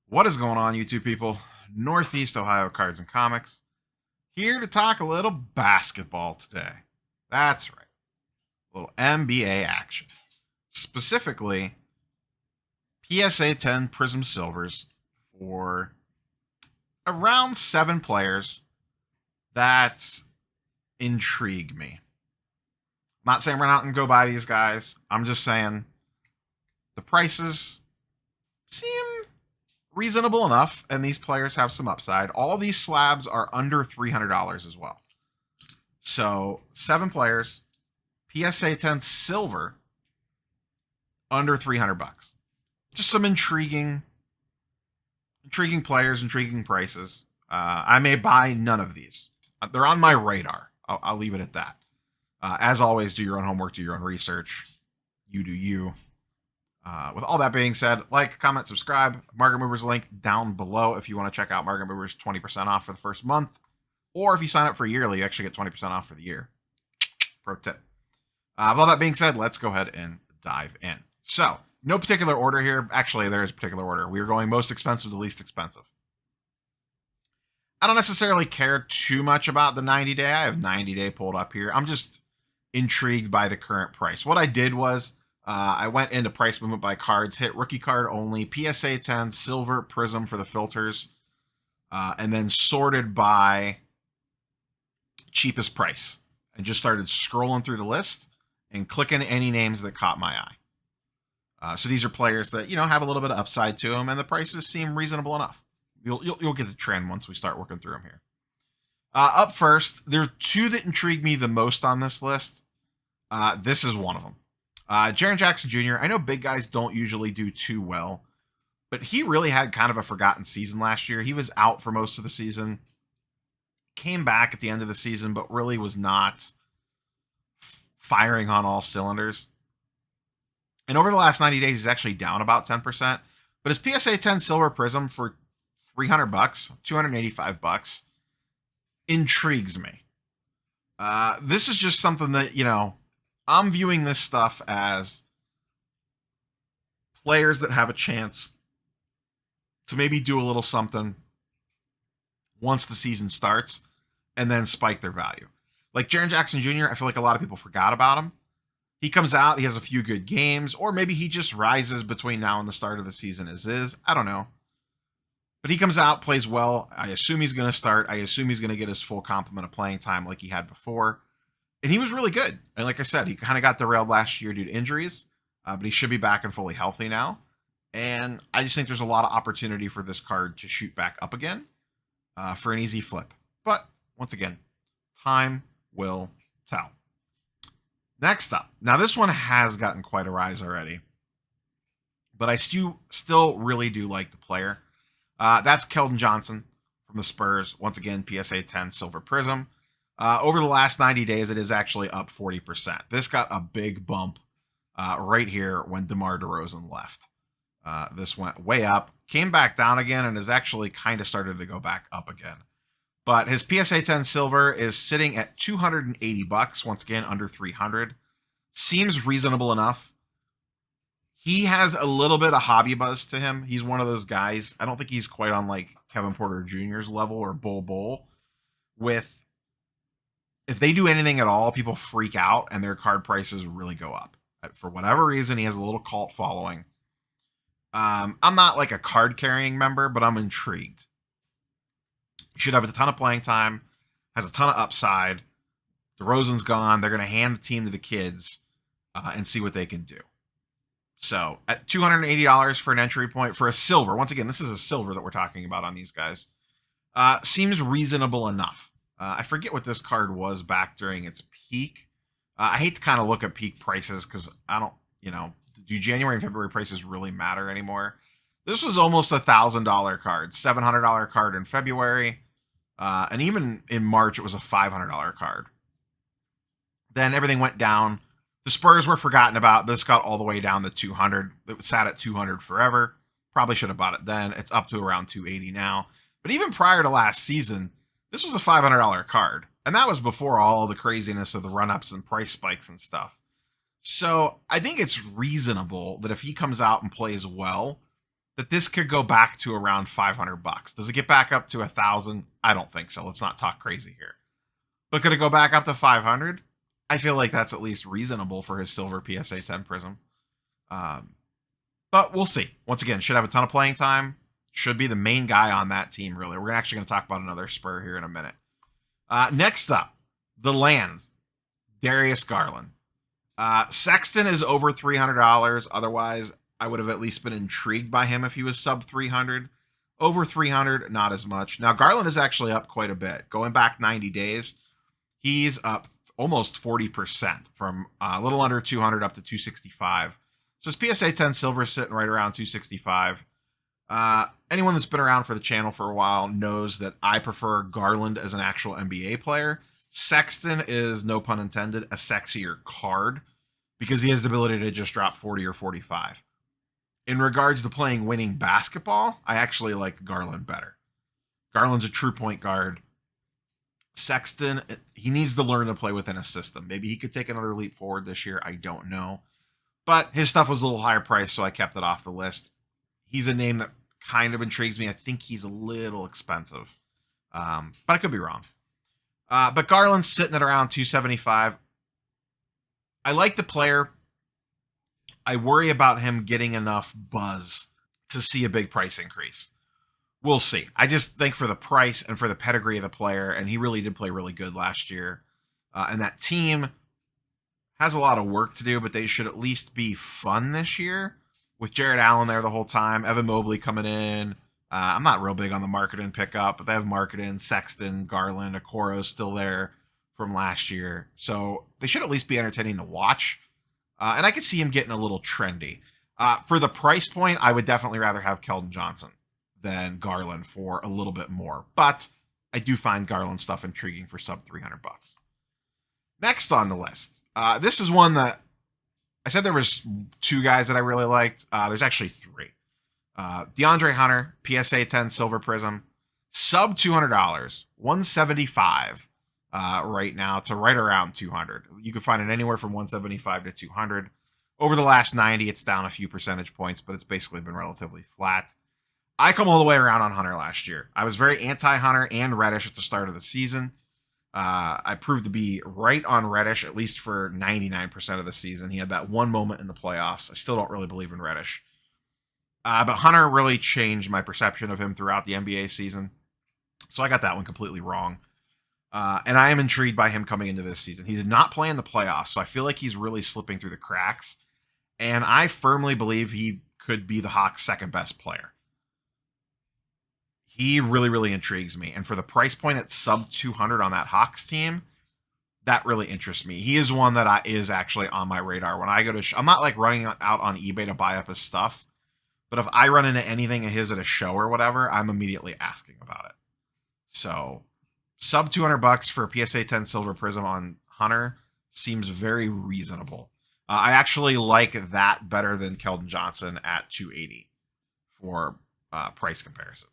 What is going on, YouTube people? Northeast Ohio Cards and Comics here to talk a little basketball today. That's right, a little NBA action. Specifically, PSA 10 Prizm Silvers for around 7 players that intrigue me. I'm not saying run out and go buy these guys. I'm just saying the prices seem reasonable enough, and these players have some upside. All these slabs are under $300 as well. So 7 players, PSA 10 silver, under 300 bucks. Just some intriguing players, intriguing prices. I may buy none of these. They're on my radar. I'll leave it at that. As always, do your own homework, do your own research. You do you. With all that being said, like, comment, subscribe. Market Movers link down below if you want to check out Market Movers 20% off for the first month. Or if you sign up for yearly, you actually get 20% off for the year. Pro tip. With all that being said, let's go ahead and dive in. So, no particular order here. Actually, there is a particular order. We are going most expensive to least expensive. I don't necessarily care too much about the 90-day. I have 90-day pulled up here. I'm just intrigued by the current price. What I did was I went into price movement by cards, hit rookie card only, PSA 10, Silver Prizm for the filters, and then sorted by cheapest price. And just started scrolling through the list and clicking any names that caught my eye. So these are players that, have a little bit of upside to them, and the prices seem reasonable enough. You'll get the trend once we start working through them here. Up first, there are 2 that intrigue me the most on this list. This is one of them. Jaren Jackson Jr. I know big guys don't usually do too well, but he really had kind of a forgotten season last year. He was out for most of the season, came back at the end of the season, but really was not firing on all cylinders. And over the last 90 days, he's actually down about 10%. But his PSA 10 Silver Prizm for $300, $285, intrigues me. This is just something that, I'm viewing this stuff as players that have a chance to maybe do a little something once the season starts and then spike their value. Like Jaren Jackson Jr., I feel like a lot of people forgot about him. He comes out, he has a few good games, or maybe he just rises between now and the start of the season as is. I don't know. But he comes out, plays well. I assume he's going to start. I assume he's going to get his full complement of playing time like he had before. And he was really good. And like I said, he kind of got derailed last year due to injuries, but he should be back and fully healthy now. And I just think there's a lot of opportunity for this card to shoot back up again for an easy flip. But once again, time will tell. Next up. Now, this one has gotten quite a rise already, but I still really do like the player. That's Keldon Johnson from the Spurs. Once again, PSA 10 Silver Prizm. Over the last 90 days, it is actually up 40%. This got a big bump right here when DeMar DeRozan left. This went way up, came back down again, and has actually kind of started to go back up again. But his PSA 10 Silver is sitting at $280. Once again, under 300. Seems reasonable enough. He has a little bit of hobby buzz to him. He's one of those guys. I don't think he's quite on like Kevin Porter Jr.'s level or Bull with, if they do anything at all, people freak out and their card prices really go up. For whatever reason, he has a little cult following. I'm not like a card carrying member, but I'm intrigued. He should have a ton of playing time, has a ton of upside. DeRozan's gone. They're going to hand the team to the kids and see what they can do. So at $280 for an entry point for a silver, once again, this is a silver that we're talking about on these guys, seems reasonable enough. I forget what this card was back during its peak. I hate to kind of look at peak prices because I don't, do January and February prices really matter anymore? This was almost $1,000 card, $700 card in February, and even in March, it was a $500 card. Then everything went down. The Spurs were forgotten about. This got all the way down to 200. It sat at 200 forever. Probably should have bought it then. It's up to around 280 now. But even prior to last season, this was a $500 card. And that was before all the craziness of the run-ups and price spikes and stuff. So I think it's reasonable that if he comes out and plays well, that this could go back to around $500. Does it get back up to 1,000? I don't think so. Let's not talk crazy here. But could it go back up to 500? I feel like that's at least reasonable for his Silver PSA 10 Prizm. But we'll see. Once again, should have a ton of playing time. Should be the main guy on that team, really. We're actually going to talk about another Spur here in a minute. Next up, the Lands, Darius Garland. Sexton is over $300. Otherwise, I would have at least been intrigued by him if he was sub 300. Over 300, not as much. Now, Garland is actually up quite a bit. Going back 90 days, he's up almost 40% from a little under 200 up to 265. So his PSA 10 Silver is sitting right around 265. Anyone that's been around for the channel for a while knows that I prefer Garland as an actual NBA player. Sexton is, no pun intended, a sexier card because he has the ability to just drop 40 or 45. In regards to playing winning basketball, I actually like Garland better. Garland's a true point guard. Sexton, he needs to learn to play within a system. Maybe he could take another leap forward this year. I don't know. But his stuff was a little higher priced, so I kept it off the list. He's a name that kind of intrigues me. I think he's a little expensive. But I could be wrong. But Garland's sitting at around 275. I like the player. I worry about him getting enough buzz to see a big price increase. We'll see. I just think for the price and for the pedigree of the player, and he really did play really good last year, and that team has a lot of work to do, but they should at least be fun this year. With Jared Allen there the whole time, Evan Mobley coming in. I'm not real big on the Marketing pickup, but they have Marketing, Sexton, Garland, Okoro's still there from last year. So they should at least be entertaining to watch. And I could see him getting a little trendy. For the price point, I would definitely rather have Keldon Johnson than Garland for a little bit more. But I do find Garland stuff intriguing for sub $300. Next on the list. This is one that I said there was two guys that I really liked. There's actually three. DeAndre Hunter, PSA 10 Silver Prizm, sub $200, 175 right now to right around 200. You can find it anywhere from 175 to 200. Over the last 90, it's down a few percentage points, but it's basically been relatively flat. I come all the way around on Hunter last year. I was very anti-Hunter and Reddish at the start of the season. I proved to be right on Reddish, at least for 99% of the season. He had that one moment in the playoffs. I still don't really believe in Reddish. But Hunter really changed my perception of him throughout the NBA season. So I got that one completely wrong. And I am intrigued by him coming into this season. He did not play in the playoffs, so I feel like he's really slipping through the cracks. And I firmly believe he could be the Hawks' second best player. He really, really intrigues me. And for the price point at sub 200 on that Hawks team, that really interests me. He is one that is actually on my radar. When I go to, I'm not like running out on eBay to buy up his stuff, but if I run into anything of his at a show or whatever, I'm immediately asking about it. So sub $200 for a PSA 10 Silver Prizm on Hunter seems very reasonable. I actually like that better than Keldon Johnson at 280 for price comparison.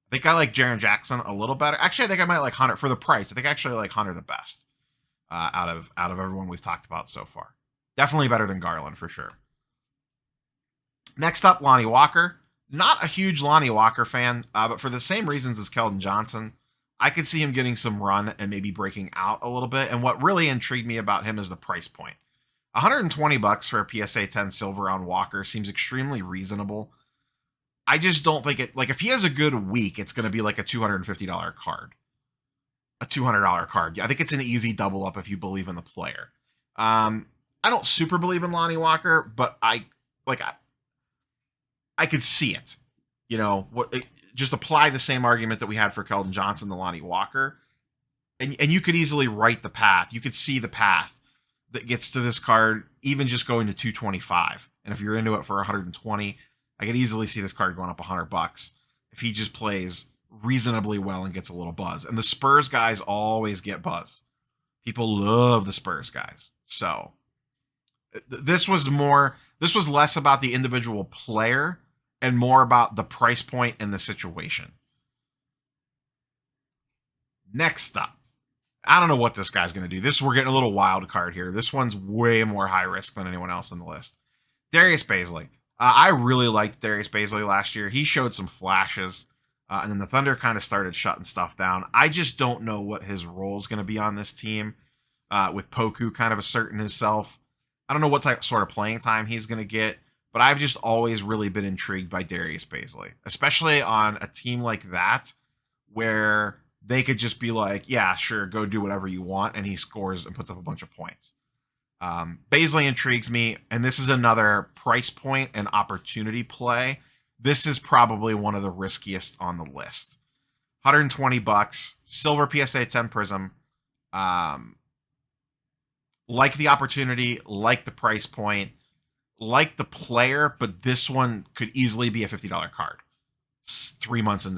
I think I like Jaren Jackson a little better. Actually, I think I might like Hunter for the price. I think I actually like Hunter the best out of everyone we've talked about so far. Definitely better than Garland for sure. Next up, Lonnie Walker. Not a huge Lonnie Walker fan, but for the same reasons as Keldon Johnson, I could see him getting some run and maybe breaking out a little bit. And what really intrigued me about him is the price point. $120 for a PSA 10 Silver on Walker seems extremely reasonable. I just don't think it, like if he has a good week, it's going to be like a $250 card, a $200 card. I think it's an easy double up if you believe in the player. I don't super believe in Lonnie Walker, but I could see it, you know, just apply the same argument that we had for Keldon Johnson to Lonnie Walker. And you could easily write the path. You could see the path that gets to this card, even just going to 225. And if you're into it for 120, I could easily see this card going up $100 if he just plays reasonably well and gets a little buzz. And the Spurs guys always get buzz. People love the Spurs guys. So this was less about the individual player and more about the price point and the situation. Next up, I don't know what this guy's going to do. We're getting a little wild card here. This one's way more high risk than anyone else on the list. Darius Bailey. I really liked Darius Bailey last year. He showed some flashes, and then the Thunder kind of started shutting stuff down. I just don't know what his role is going to be on this team, with Poku kind of asserting himself. I don't know what sort of playing time he's going to get, but I've just always really been intrigued by Darius Bailey, especially on a team like that where they could just be like, yeah, sure, go do whatever you want, and he scores and puts up a bunch of points. Bailey intrigues me, and this is another price point and opportunity play. This is probably one of the riskiest on the list. $120, Silver PSA 10 Prizm. Like the opportunity, like the price point, like the player, but this one could easily be a $50 card.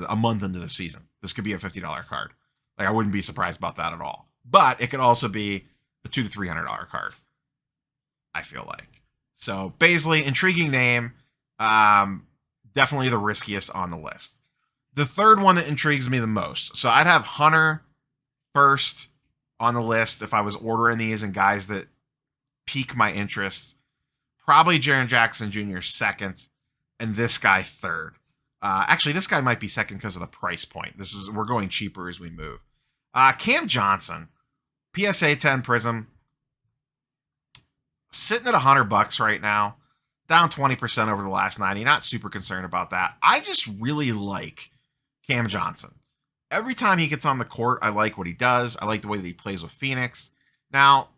A month into the season, this could be a $50 card. Like, I wouldn't be surprised about that at all. But it could also be a $200 to $300 card, I feel like. So Bailey, intriguing name, definitely the riskiest on the list. The third one that intrigues me the most, so I'd have Hunter first on the list if I was ordering these and guys that pique my interest. Probably Jaren Jackson Jr. second, and this guy third. Actually, this guy might be second because of the price point. We're going cheaper as we move. Cam Johnson, PSA 10 Prizm, sitting at $100 right now, down 20% over the last 90. Not super concerned about that. I just really like Cam Johnson. Every time he gets on the court, I like what he does. I like the way that he plays with Phoenix. Now,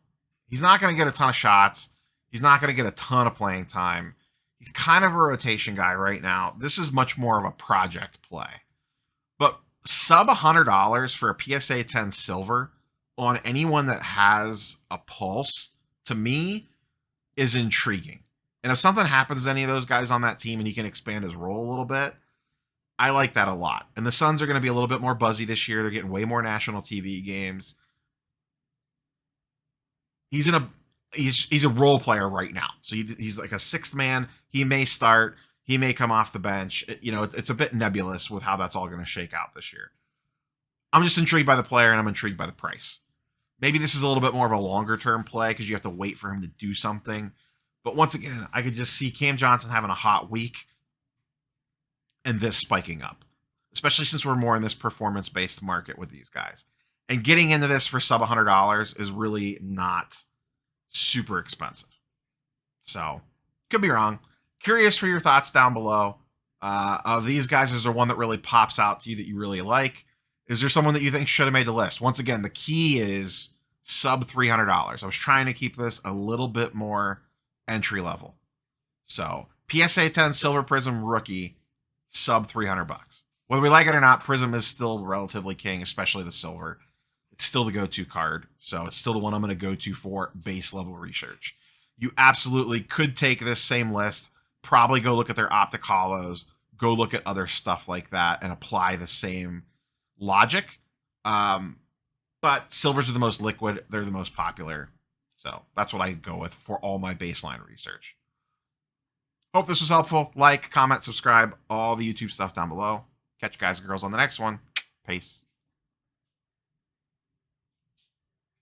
he's not going to get a ton of shots. He's not going to get a ton of playing time. He's kind of a rotation guy right now. This is much more of a project play. But sub $100 for a PSA 10 silver on anyone that has a pulse, to me, is intriguing. And if something happens to any of those guys on that team and he can expand his role a little bit, I like that a lot. And the Suns are going to be a little bit more buzzy this year. They're getting way more national TV games. He's a role player right now. So he's like a sixth man. He may start. He may come off the bench. It's a bit nebulous with how that's all going to shake out this year. I'm just intrigued by the player, and I'm intrigued by the price. Maybe this is a little bit more of a longer term play because you have to wait for him to do something. But once again, I could just see Cam Johnson having a hot week and this spiking up, especially since we're more in this performance-based market with these guys. And getting into this for sub $100 is really not super expensive. So, could be wrong. Curious for your thoughts down below. Of these guys, is there one that really pops out to you that you really like? Is there someone that you think should have made the list? Once again, the key is sub $300. I was trying to keep this a little bit more entry level. So, PSA 10 Silver Prizm rookie, sub $300. Whether we like it or not, Prizm is still relatively king, especially the silver. It's still the go-to card, so it's still the one I'm going to go to for base level research. You absolutely could take this same list, probably go look at their optic hollows, go look at other stuff like that, and apply the same logic. But silvers are the most liquid. They're the most popular. So that's what I go with for all my baseline research. Hope this was helpful. Like, comment, subscribe, all the YouTube stuff down below. Catch you guys and girls on the next one. Peace.